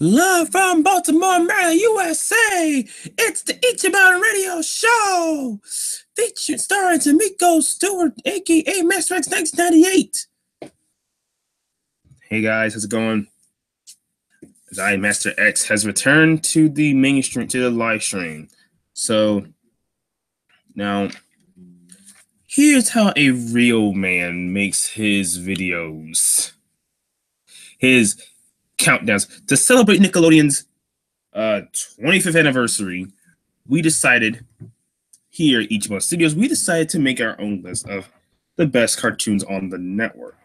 Live from Baltimore, Maryland, USA, it's the Ichiban Radio Show, featuring starring Tamiko Stewart, aka Master X 1998. Hey guys, how's it going? As I, Master X, has returned to the mainstream, to the live stream. So now, here's how a real man makes his videos. His countdowns to celebrate Nickelodeon's 25th anniversary. We decided here at Ichiban Studios, we decided to make our own list of the best cartoons on the network.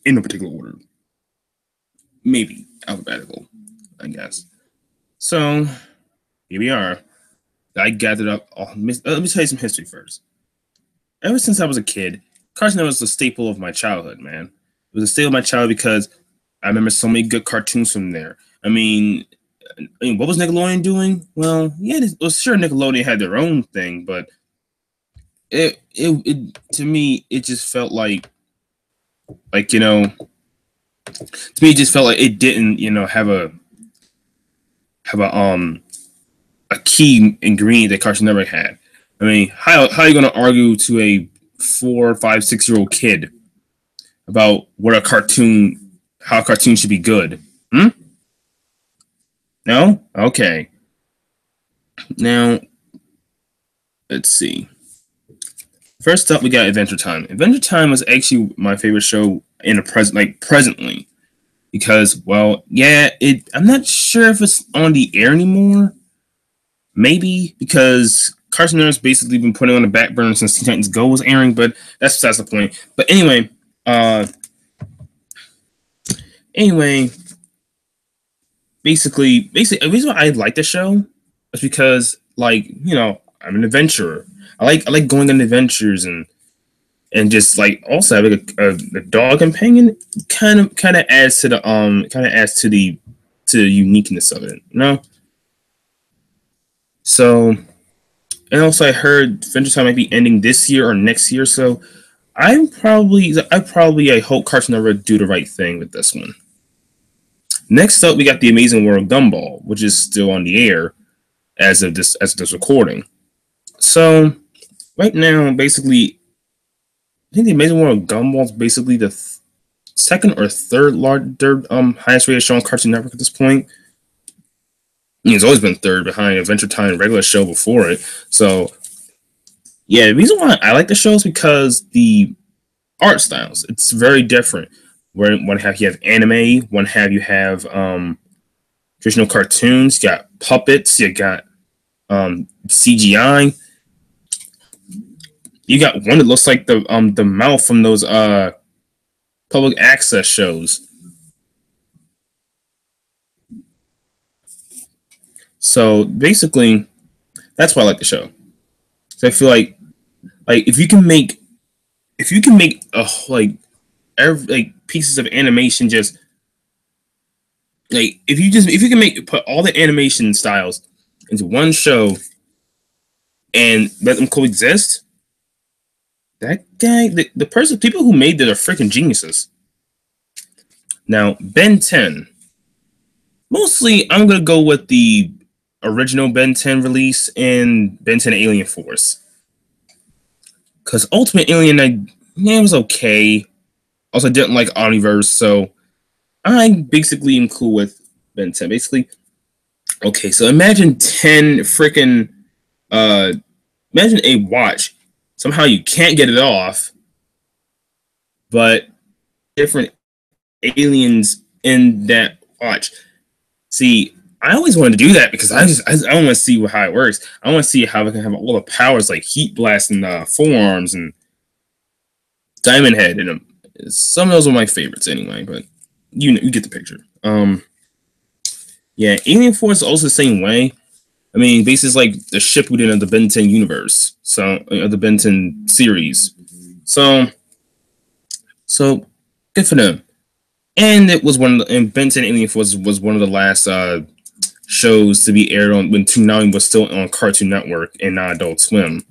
In no particular order. Maybe alphabetical, I guess. So, here we are. I gathered up let me tell you some history first. Ever since I was a kid, Cartoon Network was a staple of my childhood, man. It was a staple of my childhood because I remember so many good cartoons from there. I mean, what was Nickelodeon doing? Well, yeah, sure, Nickelodeon had their own thing, but it to me, it just felt like to me, it just felt like it didn't, have a key ingredient that Cartoon Network had. I mean, how are you going to argue to a 4, 5, 6-year-old kid about how a cartoon should be good? No? Okay. Now, let's see. First up, we got Adventure Time. Adventure Time was actually my favorite show in presently, because, well, yeah, I'm not sure if it's on the air anymore. Maybe because Cartoon Network's basically been putting on the back burner since Teen Titans Go was airing, but that's the point. But anyway, basically, the reason why I like the show is because, I'm an adventurer. I like going on adventures and just also having a dog companion kind of adds to the uniqueness of it, So, and also I heard Adventure Time might be ending this year or next year, so I hope Cartoon Network do the right thing with this one. Next up, we got The Amazing World Gumball, which is still on the air as of this recording. So, right now, basically, I think The Amazing World Gumball is basically the second or third highest rated show on Cartoon Network at this point. It's always been third behind Adventure Time regular show before it. So, yeah, the reason why I like the show is because the art styles. It's very different. Where one half you have anime, one half you have traditional cartoons. You got puppets. You got CGI. You got one that looks like the mouth from those public access shows. So basically, that's why I like the show. So I feel like if you can make pieces of animation, just if you can put all the animation styles into one show and let them coexist, that guy, people who made it are freaking geniuses. Now, Ben 10. Mostly, I'm gonna go with the original Ben 10 release and Ben 10 Alien Force. Because Ultimate Alien, it was okay. Also, didn't like Omniverse, so I basically am cool with Ben 10. Basically, okay, so imagine 10 freaking, imagine a watch. Somehow you can't get it off, but different aliens in that watch. See, I always wanted to do that because I want to see how it works. I want to see how we can have all the powers like heat blast and forearms and diamond head in them. Some of those are my favorites anyway, but you get the picture. Yeah, Alien Force is also the same way. I mean, basically like the Shippuden of the Ben 10 universe, so the Ben 10 series. So good for them. And it was and Ben 10 Alien Force was one of the last shows to be aired on when Toonami was still on Cartoon Network and not Adult Swim,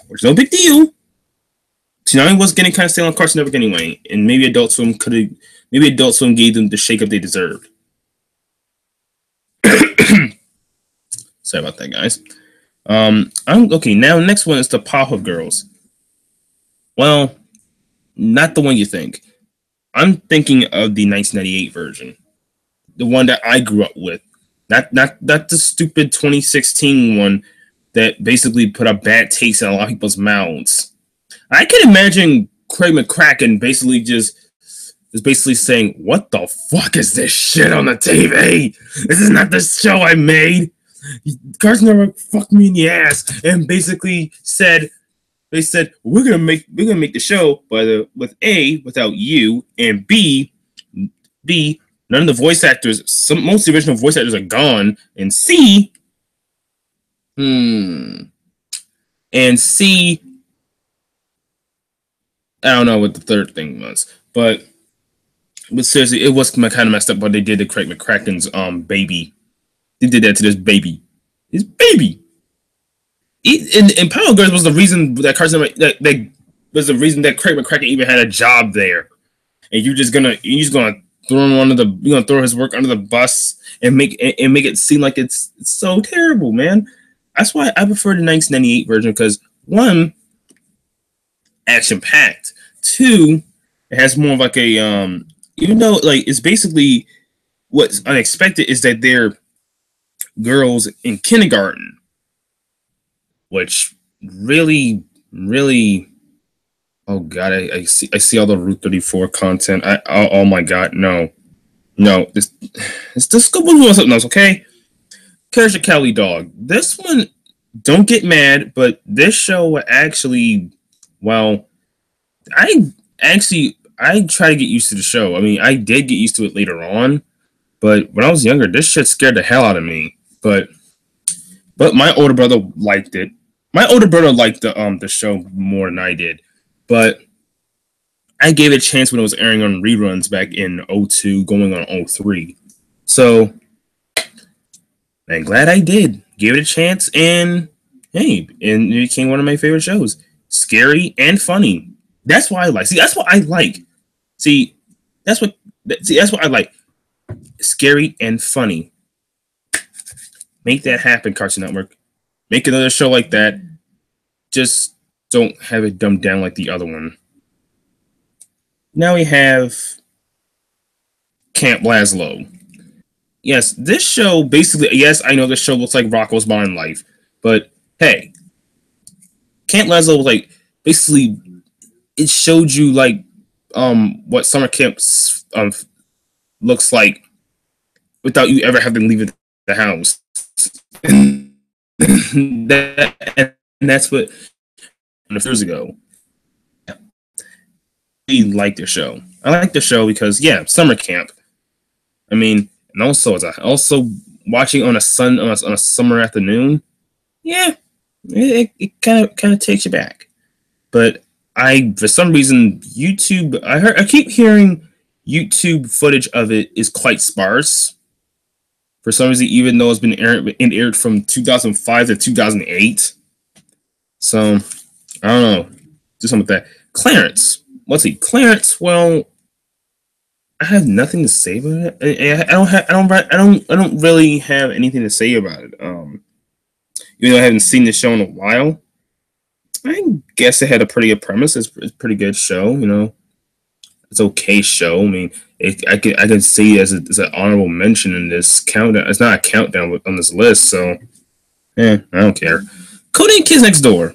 which is no big deal. Tsunami was getting kind of stale on Cartoon Network anyway, and maybe Adult Swim gave them the shakeup they deserved. Sorry about that, guys. I'm okay. Now, next one is the Powerpuff Girls. Well, not the one you think. I'm thinking of the 1998 version, the one that I grew up with, not the stupid 2016 one that basically put a bad taste in a lot of people's mouths. I can imagine Craig McCracken basically saying, "What the fuck is this shit on the TV? This is not the show I made. Cartoon Network fucked me in the ass," and basically said, "They said we're gonna make the show, but with A, without you, and B, none of the voice actors, most of the original voice actors are gone, and C, I don't know what the third thing was, but seriously, it was kind of messed up what they did to Craig McCracken's baby. They did that to this baby. His baby. And Power Girls was the reason that that was the reason that Craig McCracken even had a job there. And you're just gonna throw his work under the bus and make it seem like it's so terrible, man. That's why I prefer the 1998 version, because one, action packed. Two, it has more of like a even though like it's basically what's unexpected is that they're girls in kindergarten, which really, oh god, I see all the Route 34 content. Oh my god, no, this scope was something else, okay? Courage Cowley Dog. This one, don't get mad, but this show actually, well, I try to get used to the show. I mean, I did get used to it later on, but when I was younger, this shit scared the hell out of me. But my older brother liked it. My older brother liked the show more than I did, but I gave it a chance when it was airing on reruns back in 02, going on 03. So I'm glad I did. Gave it a chance, and hey, and it became one of my favorite shows. Scary and funny. That's what I like. That's what I like. That's what I like. Scary and funny. Make that happen, Cartoon Network. Make another show like that. Just don't have it dumbed down like the other one. Now we have Camp Lazlo. Yes, this show basically, yes, I know this show looks like Rocko's Modern Life, but hey, Camp Lazlo was like, basically, it showed you like what summer camp looks like without you ever having to leave the house. And that's what a few years ago. I really like the show. I like the show because summer camp. I mean, and also watching on a summer afternoon. Yeah, it kind of takes you back. But for some reason, YouTube. I keep hearing YouTube footage of it is quite sparse. For some reason, even though it's been aired from 2005 to 2008. So I don't know. Do something with that. Clarence. Let's see. Clarence. Well, I have nothing to say about it. I don't really have anything to say about it. Even though I haven't seen the show in a while, I guess it had a pretty good premise. It's a pretty good show. You know, it's okay show. I mean, I can see it as an honorable mention in this countdown. It's not a countdown on this list, so I don't care. Codename Kids Next Door.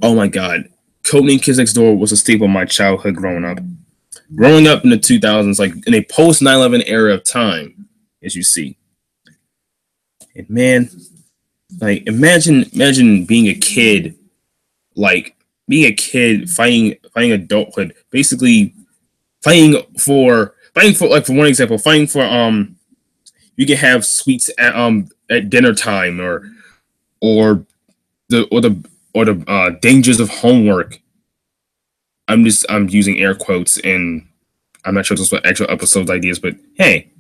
Oh my god, Codename Kids Next Door was a staple of my childhood growing up. Growing up in the 2000s, like in a post 9/11 era of time, as you see. And man, like imagine being a kid, fighting adulthood, basically fighting for like, for one example, fighting for you can have sweets at dinner time, or the dangers of homework. I'm using air quotes, and I'm not sure if this was actual episodes ideas, but hey,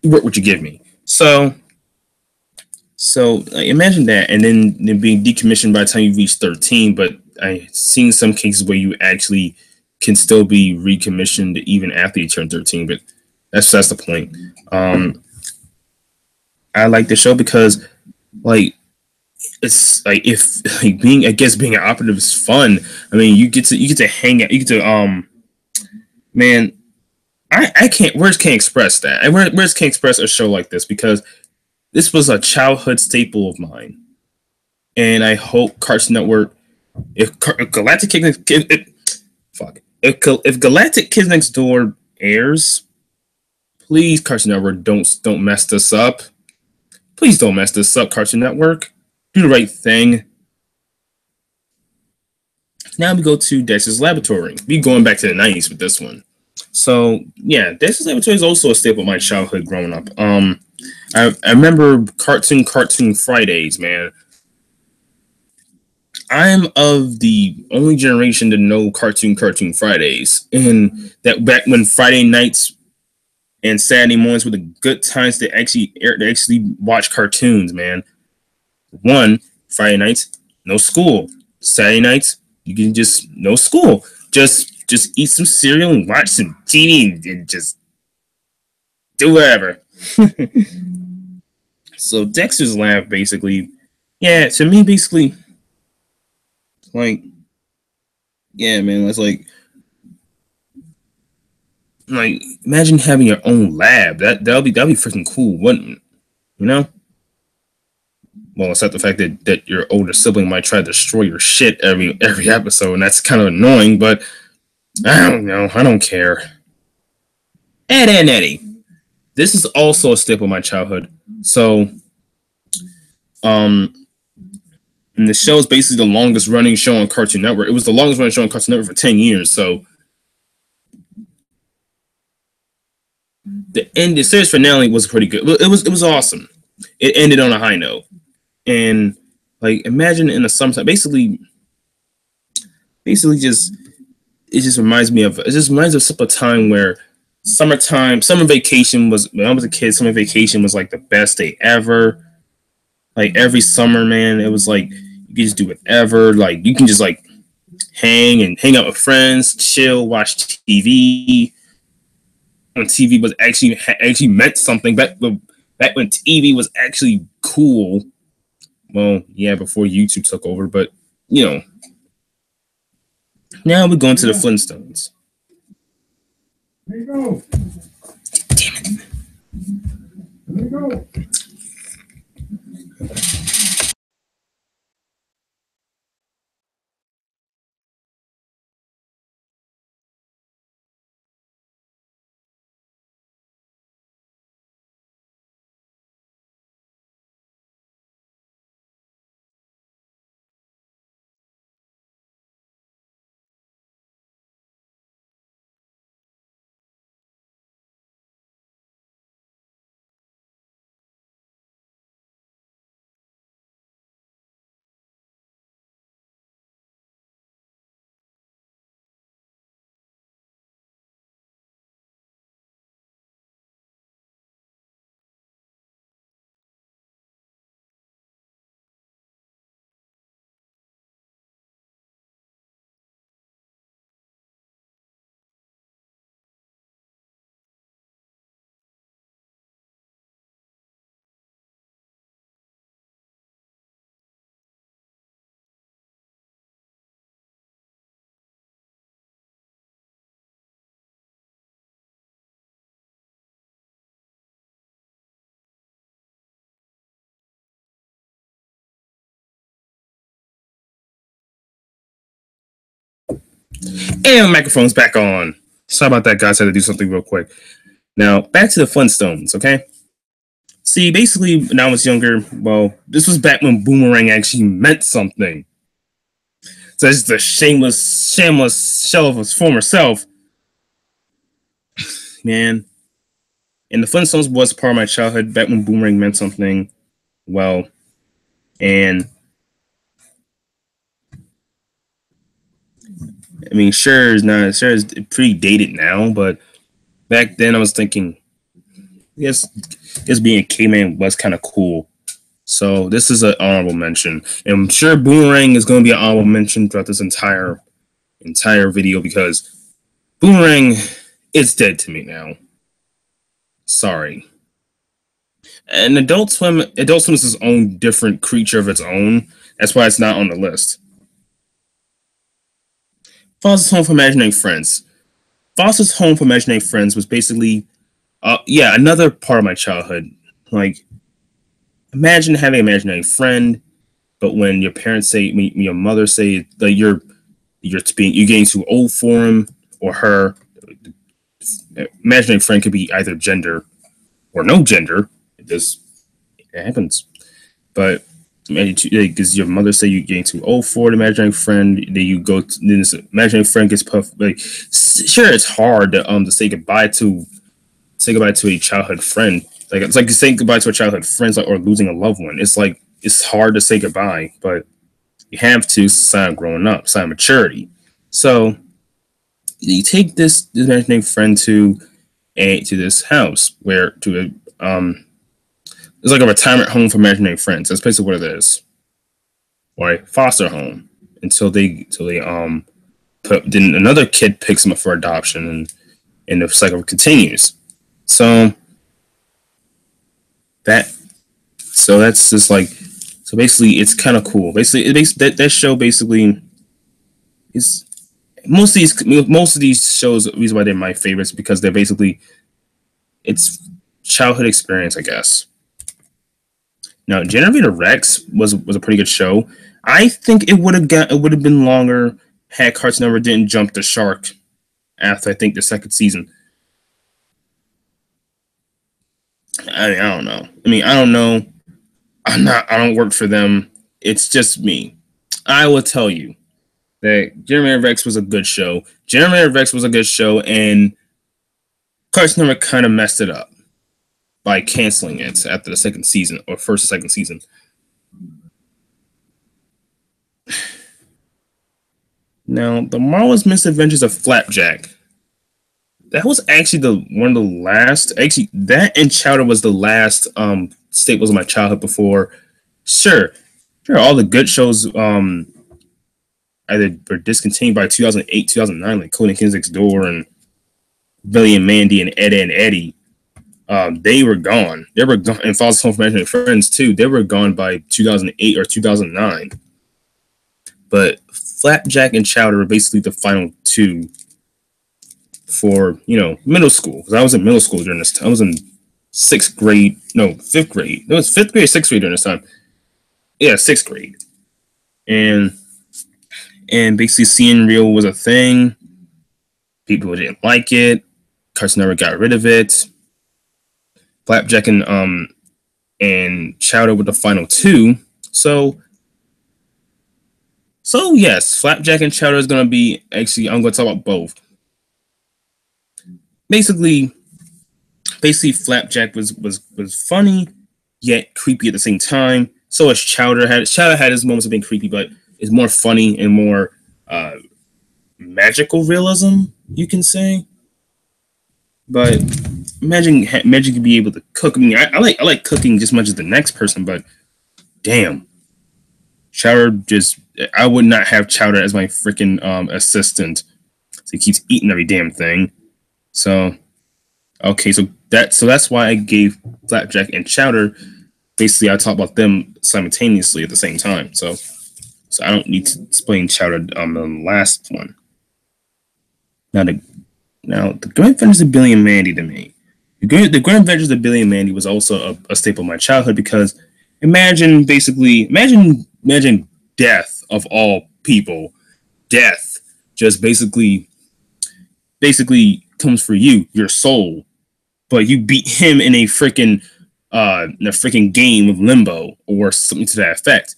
work what you give me. So imagine that, and then being decommissioned by the time you reach 13. But I seen some cases where you actually can still be recommissioned even after you turn 13, but that's the point. Um, I like the show because like it's like if like being I guess being an operative is fun. I mean you get to hang out, you get to man, I can't words can't express that. Words can't express a show like this because this was a childhood staple of mine, and I hope Cartoon Network if Galactic Kids fuck if Galactic Kids Next Door airs, please Cartoon Network don't mess this up. Please don't mess this up, Cartoon Network. Do the right thing. Now we go to Dexter's Laboratory. We going back to the 90s with this one. So yeah, Dexter's Laboratory is also a staple of my childhood growing up. I remember Cartoon Fridays, man. I'm of the only generation to know Cartoon Fridays, and that back when Friday nights and Saturday mornings were the good times to actually watch cartoons, man. One, Friday nights, no school. Saturday nights, you can just no school. Just eat some cereal and watch some TV and just do whatever. So Dexter's Lab basically, yeah, to me basically, like, yeah, man, that's like imagine having your own lab. That'll be freaking cool, wouldn't it? You know? Well, except the fact that your older sibling might try to destroy your shit every episode, and that's kind of annoying. But I don't know. I don't care. Ed and Eddie. This is also a staple of my childhood. So, um, and the show is basically the longest running show on Cartoon Network. It was the longest running show on Cartoon Network for 10 years. So, the series finale was pretty good. It was awesome. It ended on a high note, and like imagine in the summertime, basically just it just reminds me of a time where summer vacation was when I was a kid. Summer vacation was like the best day ever. Like every summer, man, it was like you could just do whatever. Like you can just like hang out with friends, chill, watch TV. When TV was actually meant something back when TV was actually cool. Well, yeah, before YouTube took over, but you know, now we're going to the Flintstones. There you go. Damn it. There you go. And microphone's back on. Sorry about that, guys. I had to do something real quick. Now, back to the Flintstones, okay? See, basically, when I was younger, well, this was back when Boomerang actually meant something. So it's just a shameless shell of his former self. Man. And the Flintstones was part of my childhood back when Boomerang meant something. Well, and I mean, sure it's pretty dated now, but back then I was thinking, yes, being a caveman was kind of cool. So this is an honorable mention. And I'm sure Boomerang is going to be an honorable mention throughout this entire video because Boomerang is dead to me now. Sorry. And Adult Swim is its own different creature of its own. That's why it's not on the list. Foster's Home for Imaginary Friends. Foster's Home for Imaginary Friends was basically, another part of my childhood. Like, imagine having an imaginary friend, but when your parents say, your mother say that you're getting too old for him or her. Imaginary friend could be either gender or no gender. It happens, but because your mother say you're getting too old for an imaginary friend, then you go to, then this imaginary friend gets puffed. Like, sure, it's hard to say goodbye to a childhood friend. Like, it's like saying goodbye to a childhood friend, like, or losing a loved one. It's like it's hard to say goodbye, but you have to. It's a sign of growing up, sign of maturity. So you take this imaginary friend to this house where it's like a retirement home for imaginary friends. That's basically what it is, or a foster home until then another kid picks them up for adoption, and the cycle continues. So that's just like, so basically it's kind of cool. Basically, that show basically is most of these shows. The reason why they're my favorites because they're basically it's childhood experience, I guess. Now, Generator Rex was a pretty good show. I think it would have been longer had Cartoon Network didn't jump the shark after, I think, the second season. I don't know. I don't know. I don't work for them. It's just me. I will tell you that Generator Rex was a good show. Generator Rex was a good show, and Cartoon Network kind of messed it up by canceling it after the second season, or first or second season. Now, the Marvelous Misadventures of Flapjack. That was actually one of the last. Actually, that and Chowder was the last staples of my childhood before. Sure, all the good shows either were discontinued by 2008, 2009, like Cody and King's Next Door and Billy and Mandy and Ed and Eddie. They were gone. They were gone, and Foster's Home for Imaginary Friends too. They were gone by 2008 or 2009. But Flapjack and Chowder were basically the final two for middle school. Because I was in middle school during this time. I was in fifth grade. It was fifth grade or sixth grade during this time. Yeah, sixth grade. And basically seeing real was a thing. People didn't like it. Cartoon Network got rid of it. Flapjack and Chowder were the final two. So yes, Flapjack and Chowder is gonna be actually. I'm gonna talk about both. Basically, Flapjack was funny yet creepy at the same time. So as Chowder had his moments of being creepy, but it's more funny and more magical realism, you can say. But imagine could be able to cook. I like cooking just as much as the next person, but damn, Chowder I would not have Chowder as my freaking assistant. So he keeps eating every damn thing. So okay, so that's why I gave Flapjack and Chowder. Basically, I talk about them simultaneously at the same time. So I don't need to explain Chowder on the last one. Now the Grand Adventures of Billy and Mandy to me. The Grand Adventures of Billy and Mandy was also a staple of my childhood because imagine death of all people. Death just basically comes for you, your soul, but you beat him in a freaking game of Limbo or something to that effect.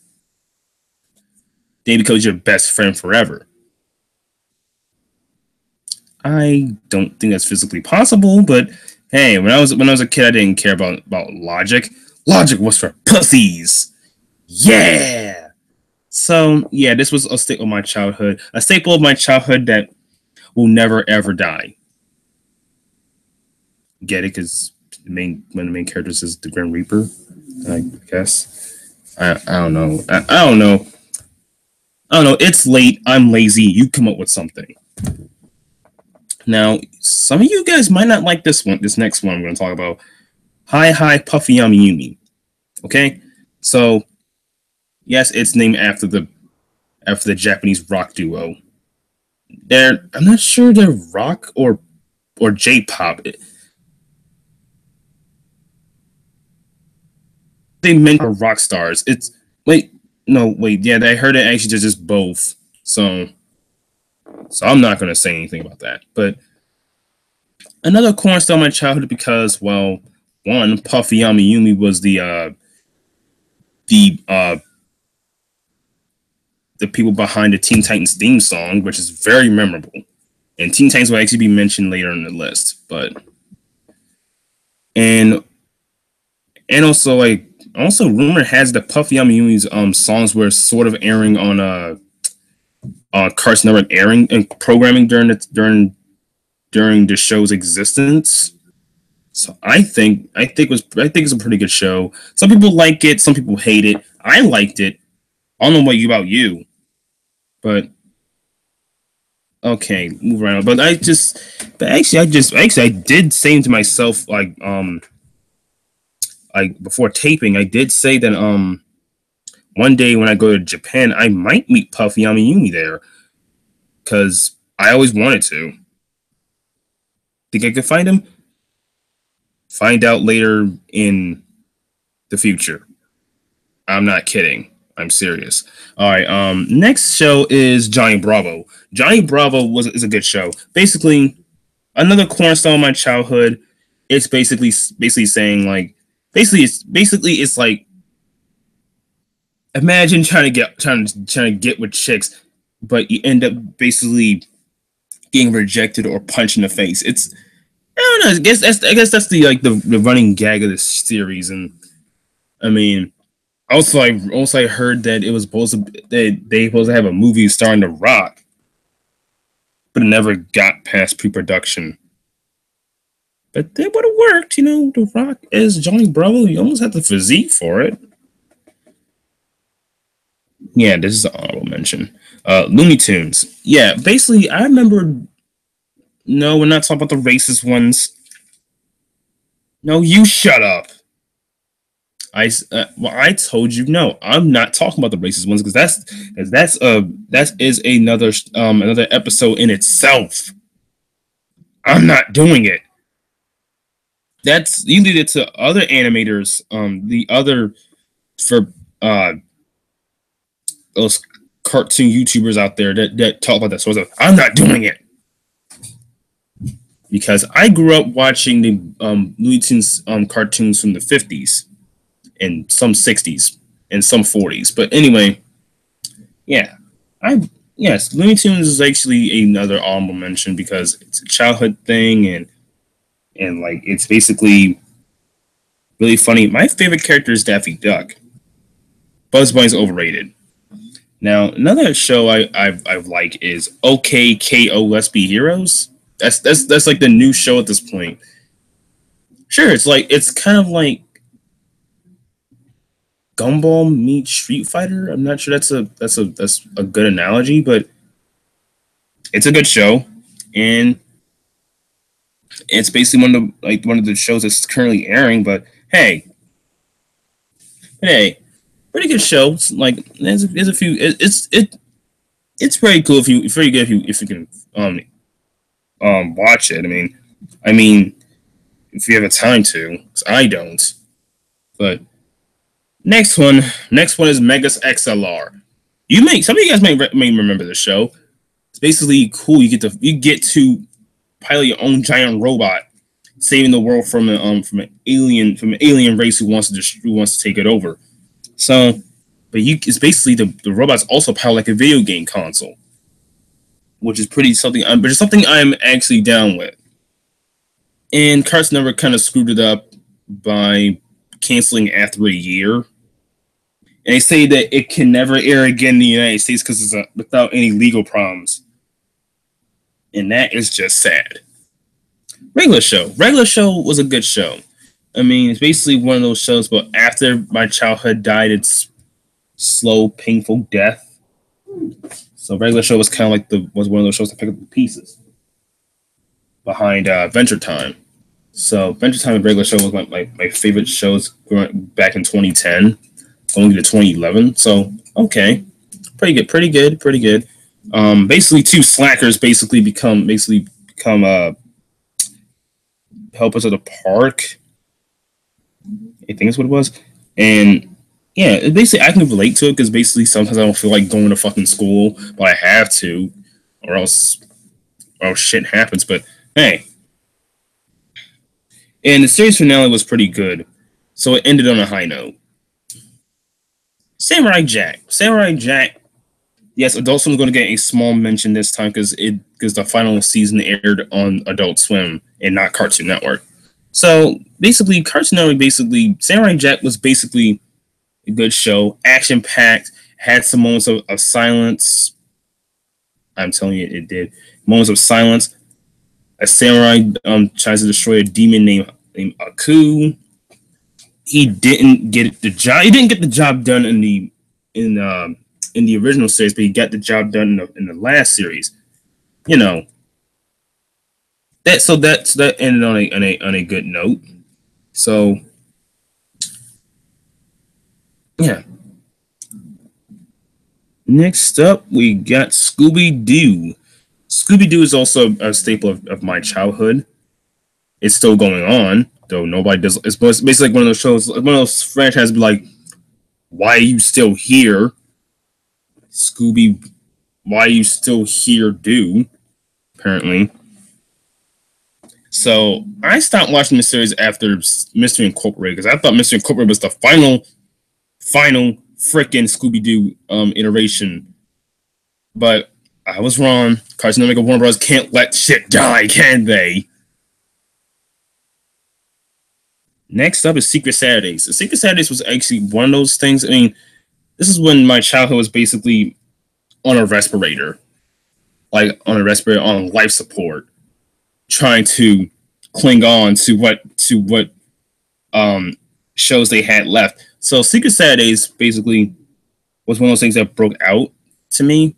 Then becomes your best friend forever. I don't think that's physically possible, but hey, when I was a kid, I didn't care about logic. Logic was for pussies. Yeah. So yeah, this was a staple of my childhood. A staple of my childhood that will never ever die. Get it? Because one of the main characters is the Grim Reaper, I guess. I don't know. I don't know. I don't know. It's late. I'm lazy. You come up with something. Now, some of you guys might not like this one. This next one I'm going to talk about. Hi Hi Puffy Yami Yumi. Okay, so yes, it's named after the Japanese rock duo. I'm not sure they're rock or J-pop. They mentioned rock stars. It's wait, no, wait, yeah, I heard it actually just both. So I'm not gonna say anything about that. But another cornerstone of my childhood because, well, one, Puffy Yami Yumi was the the people behind the Teen Titans theme song, which is very memorable. And Teen Titans will actually be mentioned later in the list. And also rumor has that Puffy Yami Yumi's songs were sort of airing on Cartoon Network airing and programming during the show's existence. So I think it's a pretty good show. Some people like it, some people hate it. I liked it. I don't know about you, but okay, move around. But I did say to myself like before taping, I did say that one day when I go to Japan, I might meet Puffy Yami Yumi there because I always wanted to. Think I could find him? Find out later in the future. I'm not kidding. I'm serious. All right. Next show is Johnny Bravo. Johnny Bravo is a good show. Basically, another cornerstone of my childhood. It's basically saying like it's like imagine trying to get with chicks, but you end up basically getting rejected or punched in the face. It's I don't know. I guess that's the running gag of this series, and I mean, I heard that it was supposed to that they supposed to have a movie starring The Rock, but it never got past pre-production. But that would have worked, The Rock as Johnny Bravo. You almost had the physique for it. Yeah, this is an honorable mention. Looney Tunes. Yeah, basically, I remember. No, we're not talking about the racist ones. No, you shut up. I told you no. I'm not talking about the racist ones because that is another episode in itself. I'm not doing it. That's you leave it to other animators. The other for those cartoon YouTubers out there that talk about that sort of stuff. I'm not doing it because I grew up watching the Looney Tunes cartoons from the 50s and some 60s and some 40s. But anyway, yeah, I yes, Looney Tunes is actually another honorable mention because it's a childhood thing and like it's basically really funny. My favorite character is Daffy Duck. Bugs Bunny's overrated. Now another show I've like is OKKO Let's Be Heroes. That's like the new show at this point. Sure, it's kind of like Gumball meets Street Fighter. I'm not sure that's a good analogy, but it's a good show, and it's basically one of the shows that's currently airing. But hey, pretty good show. There's a few. It's pretty cool if you very good if you can watch it. I mean if you have a time to, 'cause I don't. But next one is Megas XLR. Some of you guys may remember the show. It's basically cool. You get to pilot your own giant robot, saving the world from an alien race who wants to take it over. So, but it's basically the robots also power like a video game console, which is pretty something. But it's something I'm actually down with. And Carson Network kind of screwed it up by canceling after a year. And they say that it can never air again in the United States because it's without any legal problems. And that is just sad. Regular show was a good show. It's basically one of those shows, but after my childhood died, slow, painful death. So regular show was kind of like was one of those shows that pick up the pieces behind Adventure Time. So Adventure Time and regular show was my favorite shows growing back in 2010, going to 2011. So okay, pretty good. Basically, two slackers become helpers of the park. I think that's what it was, and yeah, basically I can relate to it because basically sometimes I don't feel like going to fucking school, but I have to, or else shit happens. But hey, and the series finale was pretty good, so it ended on a high note. Samurai Jack. Yes, Adult Swim is going to get a small mention this time because the final season aired on Adult Swim and not Cartoon Network. So basically, Cartoon Network Samurai Jack was basically a good show, action packed, had some moments of silence. I'm telling you, it did moments of silence. A samurai tries to destroy a demon named Aku. He didn't get the job. He didn't get the job done in the original series, but he got the job done in the last series. You know that ended on a good note. So yeah. Next up, we got Scooby Doo. Scooby Doo is also a staple of my childhood. It's still going on, though nobody does. It's basically like one of those shows, one of those franchises. Be like, why are you still here, Scooby? Why are you still here, Doo? Apparently. So I stopped watching the series after Mystery Incorporated because I thought Mystery Incorporated was the final freaking Scooby Doo iteration. But I was wrong. Cartoon Network and Warner Bros. Can't let shit die, can they? Next up is Secret Saturdays. Secret Saturdays was actually one of those things. I mean, this is when my childhood was basically on a respirator, on life support, trying to cling on to what shows they had left. So Secret Saturdays basically was one of those things that broke out to me,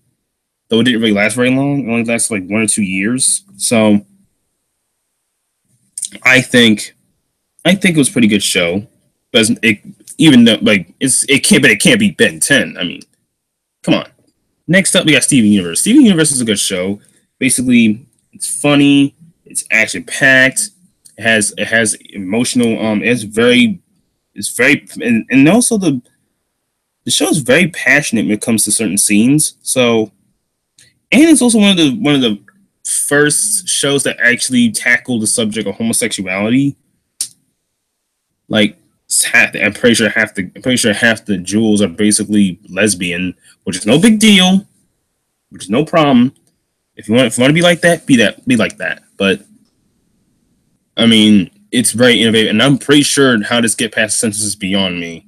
though it didn't really last very long. It only lasted like 1 or 2 years. So I think it was a pretty good show. But it can't be Ben 10. I mean, come on. Next up, we got Steven Universe. Steven Universe is a good show. Basically, it's funny. It's action packed. It has emotional. It's very, and also the show is very passionate when it comes to certain scenes. So, and it's also one of the first shows that actually tackle the subject of homosexuality. Like, I'm pretty sure half the jewels are basically lesbian, which is no big deal, which is no problem. If you want to be like that, be like that. But I mean, it's very innovative, and I'm pretty sure how this get past census is beyond me.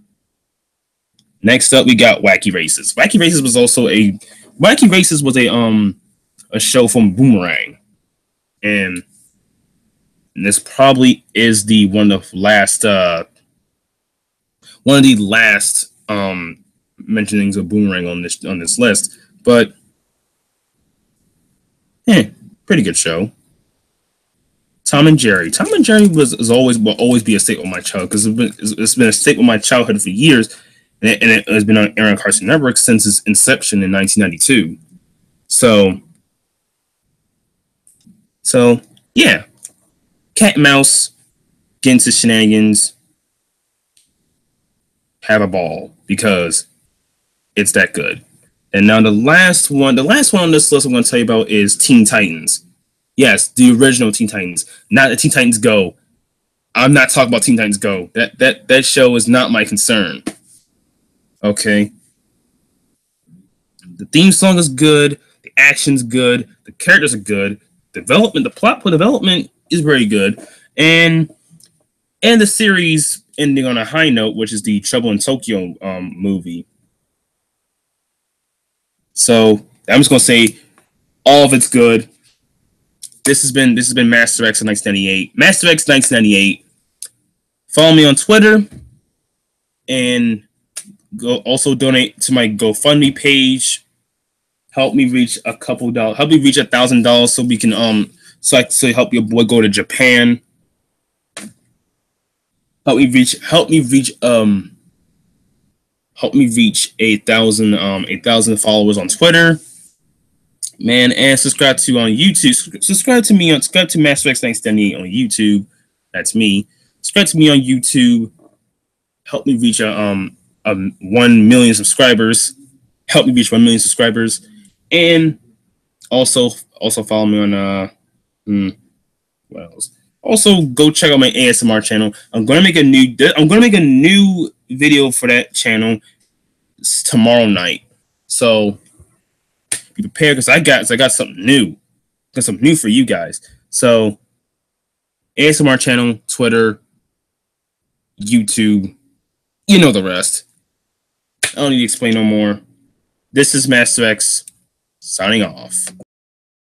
Next up, we got Wacky Races. Wacky Races was a show from Boomerang, and this probably is one of the last mentionings of Boomerang on this list. But pretty good show. Tom and Jerry. Tom and Jerry will always be a staple of my childhood because it's been a staple of my childhood for years, and it has been on Aaron Cartoon Network since its inception in 1992. So yeah, cat and mouse, get into shenanigans, have a ball because it's that good. And now the last one on this list I'm going to tell you about is Teen Titans. Yes, the original Teen Titans, not the Teen Titans Go. I'm not talking about Teen Titans Go. That show is not my concern. Okay. The theme song is good. The action's good. The characters are good. The plot development is very good. And the series ending on a high note, which is the Trouble in Tokyo movie. So I'm just gonna say all of it's good. This has been Master X in 1998. Master X 1998. Follow me on Twitter, and Go also donate to my GoFundMe page. Help me reach a couple dollars. Help me reach $1,000 so we can so help your boy go to Japan. Help me reach 1,000 followers on Twitter, man, and subscribe to on YouTube. Subscribe to Master X 978 on YouTube. That's me. Subscribe to me on YouTube. Help me reach a 1 million subscribers. Help me reach 1 million subscribers, and also follow me on what else? Also, go check out my ASMR channel. I'm gonna make a new video for that channel tomorrow night. So be prepared because I got something new. Got something new for you guys. So ASMR channel, Twitter, YouTube, you know the rest. I don't need to explain no more. This is Master X signing off.